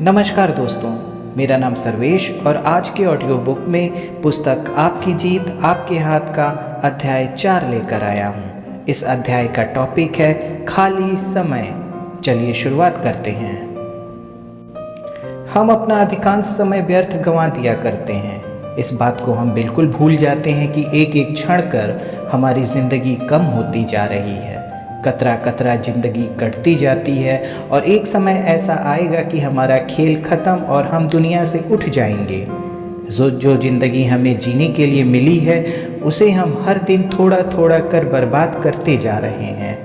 नमस्कार दोस्तों, मेरा नाम सर्वेश और आज के ऑडियो बुक में पुस्तक आपकी जीत आपके हाथ का अध्याय 4 लेकर आया हूँ। इस अध्याय का टॉपिक है खाली समय। चलिए शुरुआत करते हैं। हम अपना अधिकांश समय व्यर्थ गंवा दिया करते हैं। इस बात को हम बिल्कुल भूल जाते हैं कि एक एक क्षण कर हमारी ज़िंदगी कम होती जा रही है। कतरा कतरा जिंदगी कटती जाती है और एक समय ऐसा आएगा कि हमारा खेल खत्म और हम दुनिया से उठ जाएंगे। जो जिंदगी हमें जीने के लिए मिली है उसे हम हर दिन थोड़ा थोड़ा कर बर्बाद करते जा रहे हैं।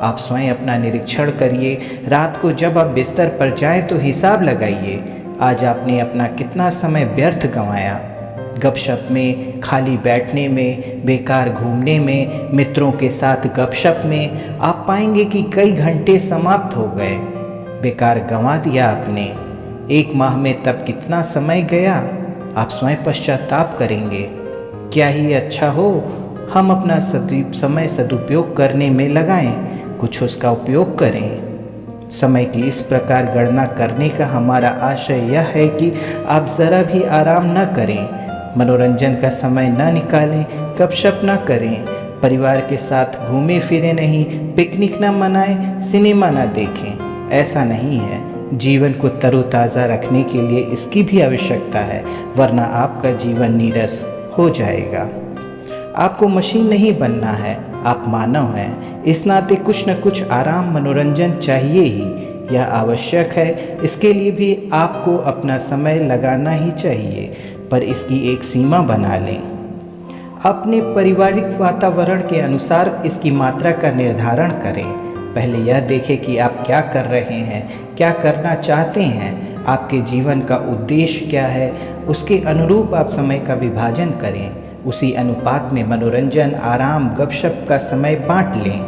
आप स्वयं अपना निरीक्षण करिए। रात को जब आप बिस्तर पर जाएं तो हिसाब लगाइए, आज आपने अपना कितना समय व्यर्थ गंवाया। गपशप में, खाली बैठने में, बेकार घूमने में, मित्रों के साथ गपशप में आप पाएंगे कि कई घंटे समाप्त हो गए। बेकार गंवा दिया आपने। एक माह में तब कितना समय गया, आप स्वयं पश्चाताप करेंगे। क्या ही अच्छा हो हम अपना समय सदुपयोग करने में लगाएं, कुछ उसका उपयोग करें। समय की इस प्रकार गणना करने का हमारा आशय यह है कि आप ज़रा भी आराम न करें, मनोरंजन का समय न निकालें, गपशप न करें, परिवार के साथ घूमे फिरे नहीं, पिकनिक न मनाएं, सिनेमा न देखें। ऐसा नहीं है। जीवन को तरोताज़ा रखने के लिए इसकी भी आवश्यकता है, वरना आपका जीवन नीरस हो जाएगा। आपको मशीन नहीं बनना है, आप मानव हैं। इस नाते कुछ न कुछ आराम मनोरंजन चाहिए ही, यह आवश्यक है। इसके लिए भी आपको अपना समय लगाना ही चाहिए, पर इसकी एक सीमा बना लें। अपने पारिवारिक वातावरण के अनुसार इसकी मात्रा का निर्धारण करें। पहले यह देखें कि आप क्या कर रहे हैं, क्या करना चाहते हैं, आपके जीवन का उद्देश्य क्या है। उसके अनुरूप आप समय का विभाजन करें। उसी अनुपात में मनोरंजन, आराम, गपशप का समय बांट लें।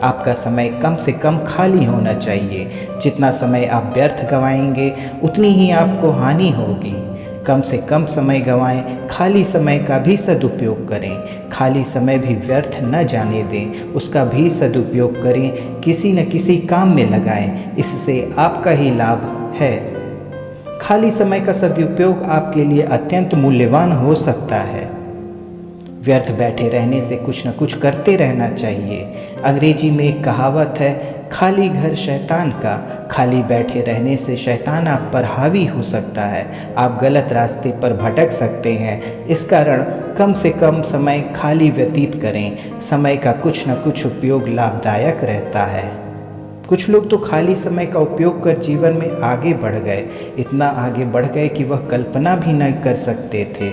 आपका समय कम से कम खाली होना चाहिए। जितना समय आप व्यर्थ गंवाएंगे उतनी ही आपको हानि होगी। कम से कम समय गंवाएं, खाली समय का भी सदुपयोग करें। खाली समय भी व्यर्थ न जाने दें, उसका भी सदुपयोग करें, किसी न किसी काम में लगाएं, इससे आपका ही लाभ है। खाली समय का सदुपयोग आपके लिए अत्यंत मूल्यवान हो सकता है। व्यर्थ बैठे रहने से कुछ न कुछ करते रहना चाहिए। अंग्रेजी में एक कहावत है, खाली घर शैतान का। खाली बैठे रहने से शैतान आप पर हावी हो सकता है, आप गलत रास्ते पर भटक सकते हैं। इस कारण कम से कम समय खाली व्यतीत करें। समय का कुछ न कुछ उपयोग लाभदायक रहता है। कुछ लोग तो खाली समय का उपयोग कर जीवन में आगे बढ़ गए, इतना आगे बढ़ गए कि वह कल्पना भी न कर सकते थे।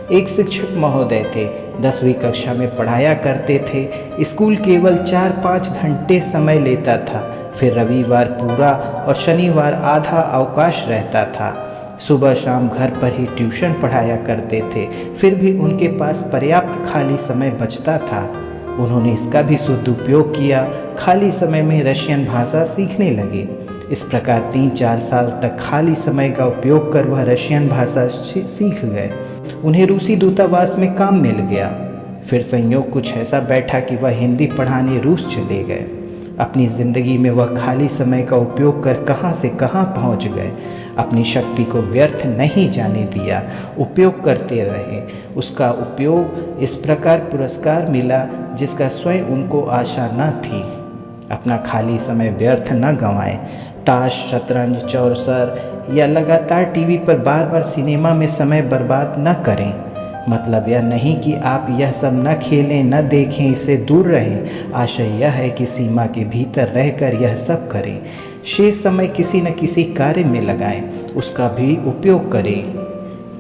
एक शिक्षक महोदय थे, 10वीं कक्षा में पढ़ाया करते थे। स्कूल केवल 4-5 घंटे समय लेता था, फिर रविवार पूरा और शनिवार आधा अवकाश रहता था। सुबह शाम घर पर ही ट्यूशन पढ़ाया करते थे, फिर भी उनके पास पर्याप्त खाली समय बचता था। उन्होंने इसका भी सदुपयोग किया। खाली समय में रशियन भाषा सीखने लगे। इस प्रकार 3-4 साल तक खाली समय का उपयोग कर वह रशियन भाषा सीख गए। उन्हें रूसी दूतावास में काम मिल गया। फिर संयोग कुछ ऐसा बैठा कि वह हिंदी पढ़ाने रूस चले गए। अपनी ज़िंदगी में वह खाली समय का उपयोग कर कहां से कहां पहुंच गए। अपनी शक्ति को व्यर्थ नहीं जाने दिया, उपयोग करते रहे। उसका उपयोग इस प्रकार पुरस्कार मिला जिसका स्वयं उनको आशा न थी। अपना खाली समय व्यर्थ न गंवाएं। ताश, शतरंज, चौसर या लगातार टीवी पर बार बार सिनेमा में समय बर्बाद न करें। मतलब यह नहीं कि आप यह सब न खेलें, न देखें, इससे दूर रहें। आशय यह है कि सीमा के भीतर रहकर यह सब करें। शेष समय किसी न किसी कार्य में लगाएं, उसका भी उपयोग करें।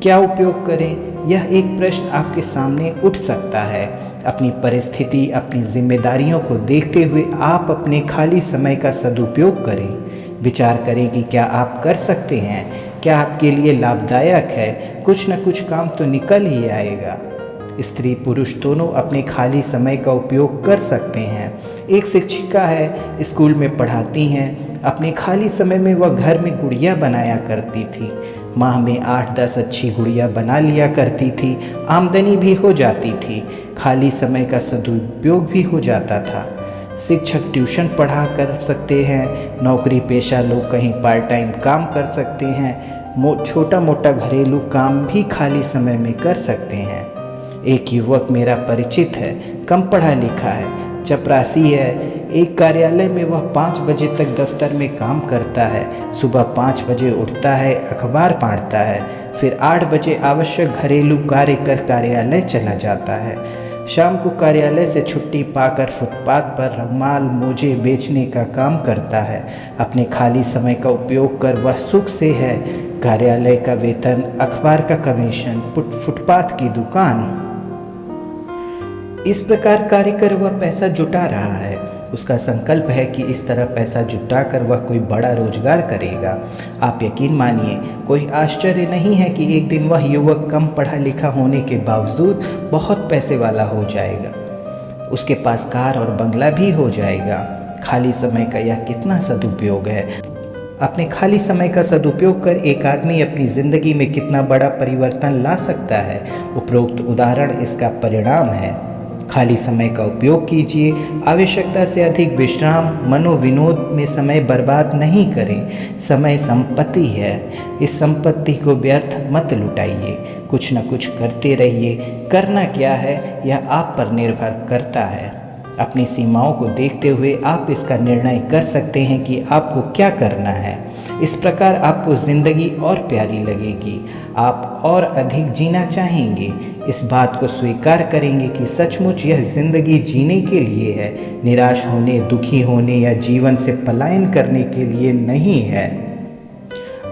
क्या उपयोग करें, यह एक प्रश्न आपके सामने उठ सकता है। अपनी परिस्थिति, अपनी जिम्मेदारियों को देखते हुए आप अपने खाली समय का सदुपयोग करें। विचार करें कि क्या आप कर सकते हैं, क्या आपके लिए लाभदायक है। कुछ न कुछ काम तो निकल ही आएगा। स्त्री पुरुष दोनों अपने खाली समय का उपयोग कर सकते हैं। एक शिक्षिका है, स्कूल में पढ़ाती हैं। अपने खाली समय में वह घर में गुड़िया बनाया करती थी। माह में 8-10 अच्छी गुड़िया बना लिया करती थी। आमदनी भी हो जाती थी, खाली समय का सदुपयोग भी हो जाता था। शिक्षक ट्यूशन पढ़ा कर सकते हैं, नौकरी पेशा लोग कहीं पार्ट टाइम काम कर सकते हैं, छोटा मोटा घरेलू काम भी खाली समय में कर सकते हैं। एक युवक मेरा परिचित है, कम पढ़ा लिखा है, चपरासी है। एक कार्यालय में वह 5 बजे तक दफ्तर में काम करता है। सुबह 5 बजे उठता है, अखबार पढ़ता है, फिर 8 बजे आवश्यक घरेलू कार्य कर कार्यालय चला जाता है। शाम को कार्यालय से छुट्टी पाकर फुटपाथ पर रुमाल मोजे बेचने का काम करता है। अपने खाली समय का उपयोग कर वह सुख से है कार्यालय का वेतन, अखबार का कमीशन, फुटपाथ की दुकान। इस प्रकार कार्य कर वह पैसा जुटा रहा है। उसका संकल्प है कि इस तरह पैसा जुटाकर वह कोई बड़ा रोजगार करेगा। आप यकीन मानिए, कोई आश्चर्य नहीं है कि एक दिन वह युवक कम पढ़ा लिखा होने के बावजूद बहुत पैसे वाला हो जाएगा। उसके पास कार और बंगला भी हो जाएगा। खाली समय का यह कितना सदुपयोग है। अपने खाली समय का सदुपयोग कर एक आदमी अपनी ज़िंदगी में कितना बड़ा परिवर्तन ला सकता है। उपरोक्त उदाहरण इसका परिणाम है। खाली समय का उपयोग कीजिए, आवश्यकता से अधिक विश्राम, मनोविनोद में समय बर्बाद नहीं करें। समय संपत्ति है, इस संपत्ति को व्यर्थ मत लुटाइए। कुछ न कुछ करते रहिए। करना क्या है यह आप पर निर्भर करता है। अपनी सीमाओं को देखते हुए आप इसका निर्णय कर सकते हैं कि आपको क्या करना है। इस प्रकार आपको ज़िंदगी और प्यारी लगेगी, आप और अधिक जीना चाहेंगे। इस बात को स्वीकार करेंगे कि सचमुच यह ज़िंदगी जीने के लिए है, निराश होने, दुखी होने या जीवन से पलायन करने के लिए नहीं है।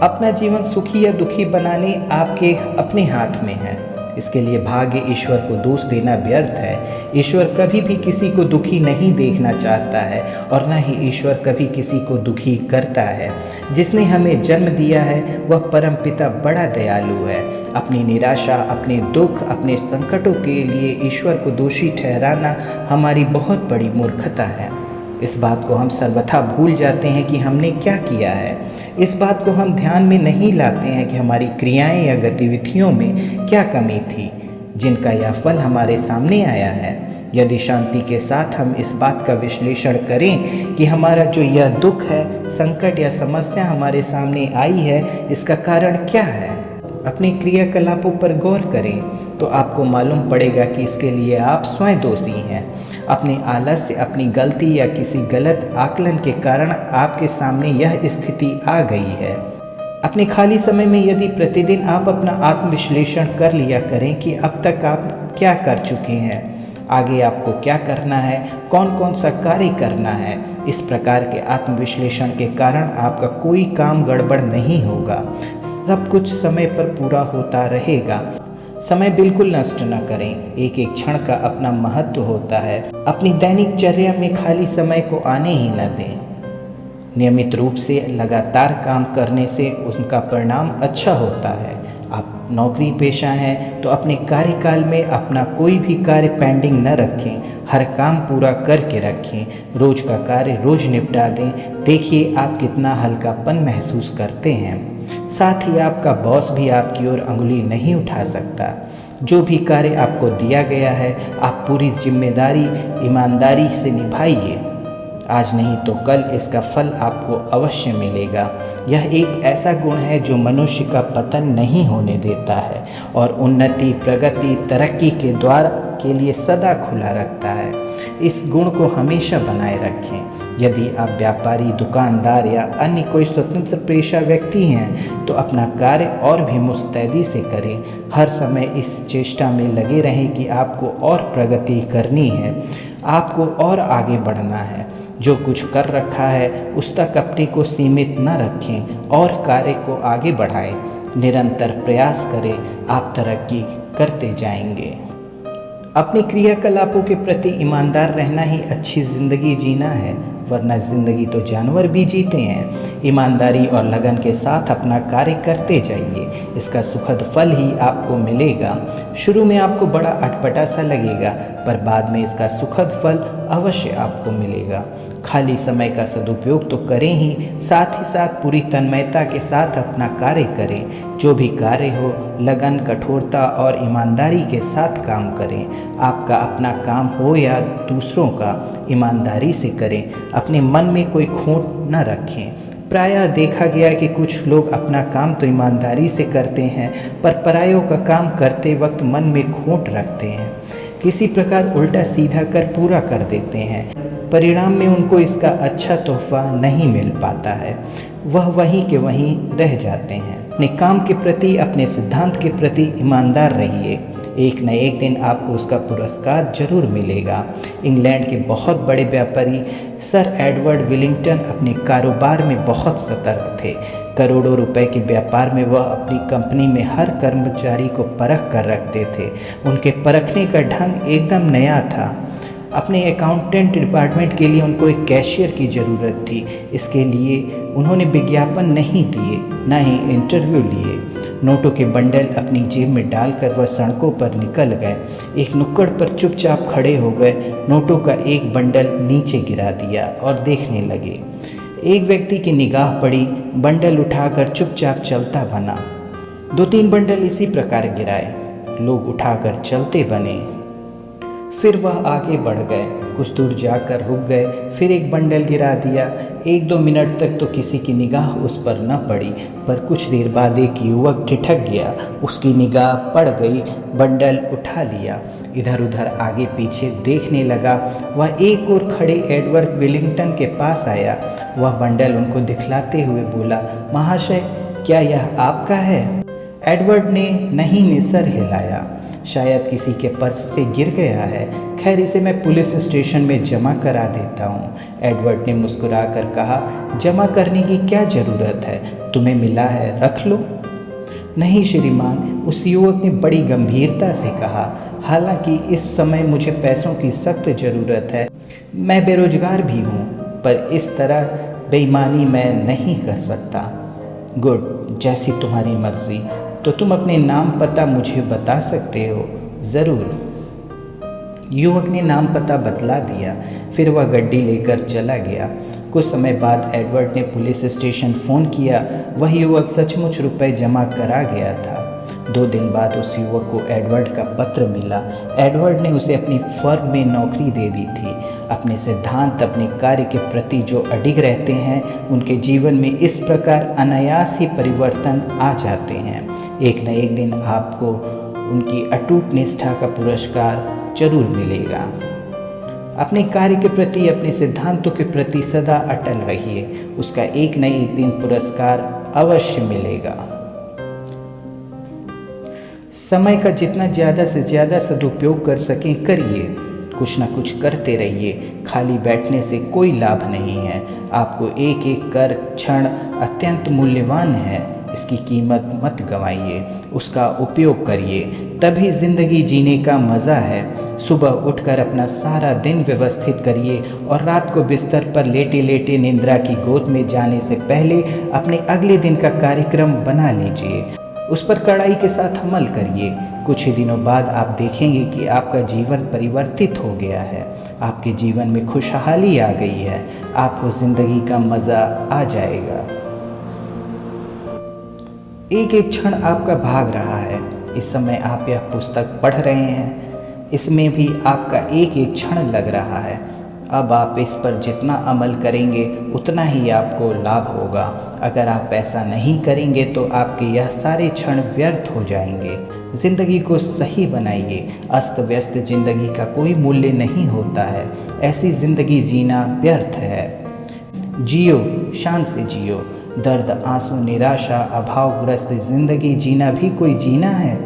अपना जीवन सुखी या दुखी बनाने आपके अपने हाथ में है। इसके लिए भाग्य, ईश्वर को दोष देना व्यर्थ है। ईश्वर कभी भी किसी को दुखी नहीं देखना चाहता है और न ही ईश्वर कभी किसी को दुखी करता है। जिसने हमें जन्म दिया है वह परमपिता बड़ा दयालु है। अपनी निराशा, अपने दुख, अपने संकटों के लिए ईश्वर को दोषी ठहराना हमारी बहुत बड़ी मूर्खता है। इस बात को हम सर्वथा भूल जाते हैं कि हमने क्या किया है। इस बात को हम ध्यान में नहीं लाते हैं कि हमारी क्रियाएं या गतिविधियों में क्या कमी थी, जिनका यह फल हमारे सामने आया है। यदि शांति के साथ हम इस बात का विश्लेषण करें कि हमारा जो यह दुख है, संकट या समस्या हमारे सामने आई है, इसका कारण क्या है, अपने क्रियाकलापों पर गौर करें तो आपको मालूम पड़ेगा कि इसके लिए आप स्वयं दोषी हैं। अपने आलस्य, अपनी गलती या किसी गलत आकलन के कारण आपके सामने यह स्थिति आ गई है। अपने खाली समय में यदि प्रतिदिन आप अपना आत्मविश्लेषण कर लिया करें कि अब तक आप क्या कर चुके हैं, आगे आपको क्या करना है, कौन कौन सा कार्य करना है। इस प्रकार के आत्मविश्लेषण के कारण आपका कोई काम गड़बड़ नहीं होगा। सब कुछ समय पर पूरा होता रहेगा। समय बिल्कुल नष्ट न करें। एक एक क्षण का अपना महत्व होता है। अपनी दैनिक चर्या में खाली समय को आने ही न दें। नियमित रूप से लगातार काम करने से उनका परिणाम अच्छा होता है। आप नौकरी पेशा हैं तो अपने कार्यकाल में अपना कोई भी कार्य पेंडिंग न रखें। हर काम पूरा करके रखें। रोज का कार्य रोज निपटा दें। देखिए आप कितना हल्कापन महसूस करते हैं। साथ ही आपका बॉस भी आपकी ओर अंगुली नहीं उठा सकता। जो भी कार्य आपको दिया गया है आप पूरी जिम्मेदारी, ईमानदारी से निभाइए। आज नहीं तो कल इसका फल आपको अवश्य मिलेगा। यह एक ऐसा गुण है जो मनुष्य का पतन नहीं होने देता है और उन्नति, प्रगति, तरक्की के द्वार के लिए सदा खुला रखता है। इस गुण को हमेशा बनाए रखें। यदि आप व्यापारी, दुकानदार या अन्य कोई स्वतंत्र पेशा व्यक्ति हैं तो अपना कार्य और भी मुस्तैदी से करें। हर समय इस चेष्टा में लगे रहें कि आपको और प्रगति करनी है, आपको और आगे बढ़ना है। जो कुछ कर रखा है उस तक अपने को सीमित न रखें और कार्य को आगे बढ़ाएं। निरंतर प्रयास करें, आप तरक्की करते जाएंगे। अपने क्रियाकलापों के प्रति ईमानदार रहना ही अच्छी ज़िंदगी जीना है, वरना ज़िंदगी तो जानवर भी जीते हैं। ईमानदारी और लगन के साथ अपना कार्य करते जाइए, इसका सुखद फल ही आपको मिलेगा। शुरू में आपको बड़ा अटपटा सा लगेगा, पर बाद में इसका सुखद फल अवश्य आपको मिलेगा। खाली समय का सदुपयोग तो करें ही, साथ ही साथ पूरी तन्मयता के साथ अपना कार्य करें। जो भी कार्य हो लगन, कठोरता और ईमानदारी के साथ काम करें। आपका अपना काम हो या दूसरों का, ईमानदारी से करें। अपने मन में कोई खोट न रखें। प्रायः देखा गया कि कुछ लोग अपना काम तो ईमानदारी से करते हैं, पर परायों का काम करते वक्त मन में खोट रखते हैं। किसी प्रकार उल्टा सीधा कर पूरा कर देते हैं। परिणाम में उनको इसका अच्छा तोहफा नहीं मिल पाता है। वह वहीं के वहीं रह जाते हैं। अपने काम के प्रति, अपने सिद्धांत के प्रति ईमानदार रहिए। एक न एक दिन आपको उसका पुरस्कार जरूर मिलेगा। इंग्लैंड के बहुत बड़े व्यापारी सर एडवर्ड विलिंगटन अपने कारोबार में बहुत सतर्क थे। करोड़ों रुपए के व्यापार में वह अपनी कंपनी में हर कर्मचारी को परख कर रखते थे। उनके परखने का ढंग एकदम नया था। अपने अकाउंटेंट डिपार्टमेंट के लिए उनको एक कैशियर की ज़रूरत थी। इसके लिए उन्होंने विज्ञापन नहीं दिए, न ही इंटरव्यू लिए। नोटों के बंडल अपनी जेब में डालकर वह सड़कों पर निकल गए। एक नुक्कड़ पर चुपचाप खड़े हो गए, नोटों का एक बंडल नीचे गिरा दिया और देखने लगे। एक व्यक्ति की निगाह पड़ी, बंडल उठाकर चुपचाप चलता बना। 2-3 बंडल इसी प्रकार गिराए, लोग उठाकर चलते बने। फिर वह आगे बढ़ गए, कुछ दूर जाकर रुक गए, फिर एक बंडल गिरा दिया। 1-2 मिनट तक तो किसी की निगाह उस पर न पड़ी, पर कुछ देर बाद एक युवक ठिठक गया। उसकी निगाह पड़ गई, बंडल उठा लिया, इधर उधर आगे पीछे देखने लगा। वह एक और खड़े एडवर्ड विलिंगटन के पास आया। वह बंडल उनको दिखलाते हुए बोला, महाशय, क्या यह आपका है? एडवर्ड ने नहीं में सर हिलाया। शायद किसी के पर्स से गिर गया है। खैर, इसे मैं पुलिस स्टेशन में जमा करा देता हूँ। एडवर्ड ने मुस्कुराकर कहा, जमा करने की क्या ज़रूरत है? तुम्हें मिला है, रख लो। नहीं श्रीमान, उस युवक ने बड़ी गंभीरता से कहा, हालांकि इस समय मुझे पैसों की सख्त ज़रूरत है। मैं बेरोजगार भी हूँ, पर इस तरह बेईमानी मैं नहीं कर सकता। गुड, जैसी तुम्हारी मर्ज़ी। तो तुम अपने नाम पता मुझे बता सकते हो? ज़रूर। युवक ने नाम पता बतला दिया। फिर वह गड्डी लेकर चला गया। कुछ समय बाद एडवर्ड ने पुलिस स्टेशन फ़ोन किया। वह युवक सचमुच रुपए जमा करा गया था। 2 दिन बाद उस युवक को एडवर्ड का पत्र मिला। एडवर्ड ने उसे अपनी फर्म में नौकरी दे दी थी। अपने सिद्धांत, अपने कार्य के प्रति जो अडिग रहते हैं, उनके जीवन में इस प्रकार अनायास ही परिवर्तन आ जाते हैं। एक न एक दिन आपको उनकी अटूट निष्ठा का पुरस्कार जरूर मिलेगा। अपने कार्य के प्रति, अपने सिद्धांतों के प्रति सदा अटल रहिए। उसका एक न एक दिन पुरस्कार अवश्य मिलेगा। समय का जितना ज़्यादा से ज़्यादा सदुपयोग कर सकें करिए। कुछ ना कुछ करते रहिए। खाली बैठने से कोई लाभ नहीं है। आपको एक एक कर क्षण अत्यंत मूल्यवान है। इसकी कीमत मत गंवाइए, उसका उपयोग करिए, तभी ज़िंदगी जीने का मज़ा है। सुबह उठकर अपना सारा दिन व्यवस्थित करिए और रात को बिस्तर पर लेटे लेटे निंद्रा की गोद में जाने से पहले अपने अगले दिन का कार्यक्रम बना लीजिए। उस पर कड़ाई के साथ अमल करिए। कुछ ही दिनों बाद आप देखेंगे कि आपका जीवन परिवर्तित हो गया है। आपके जीवन में खुशहाली आ गई है। आपको ज़िंदगी का मज़ा आ जाएगा। एक एक क्षण आपका भाग रहा है। इस समय आप यह पुस्तक पढ़ रहे हैं, इसमें भी आपका एक एक क्षण लग रहा है। अब आप इस पर जितना अमल करेंगे उतना ही आपको लाभ होगा। अगर आप ऐसा नहीं करेंगे तो आपके यह सारे क्षण व्यर्थ हो जाएंगे। ज़िंदगी को सही बनाइए। अस्त व्यस्त ज़िंदगी का कोई मूल्य नहीं होता है। ऐसी ज़िंदगी जीना व्यर्थ है। जियो, शान से जियो। दर्द, आंसू, निराशा, अभावग्रस्त ज़िंदगी जीना भी कोई जीना है?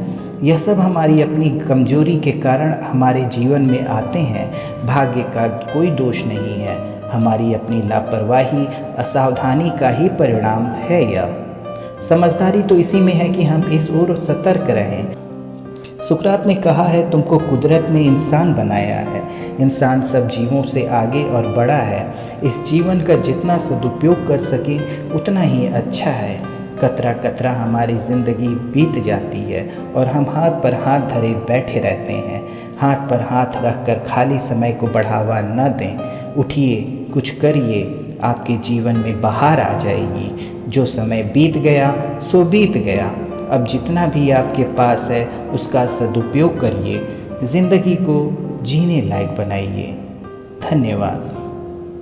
यह सब हमारी अपनी कमजोरी के कारण हमारे जीवन में आते हैं। भाग्य का कोई दोष नहीं है। हमारी अपनी लापरवाही, असावधानी का ही परिणाम है यह। समझदारी तो इसी में है कि हम इस ओर सतर्क रहें। सुकरात ने कहा है, तुमको कुदरत ने इंसान बनाया है। इंसान सब जीवों से आगे और बड़ा है। इस जीवन का जितना सदुपयोग कर सके उतना ही अच्छा है। कतरा कतरा हमारी ज़िंदगी बीत जाती है और हम हाथ पर हाथ धरे बैठे रहते हैं। हाथ पर हाथ रखकर खाली समय को बढ़ावा न दें। उठिए, कुछ करिए, आपके जीवन में बहार आ जाएगी। जो समय बीत गया सो बीत गया। अब जितना भी आपके पास है उसका सदुपयोग करिए, ज़िंदगी को जीने लायक बनाइए। धन्यवाद।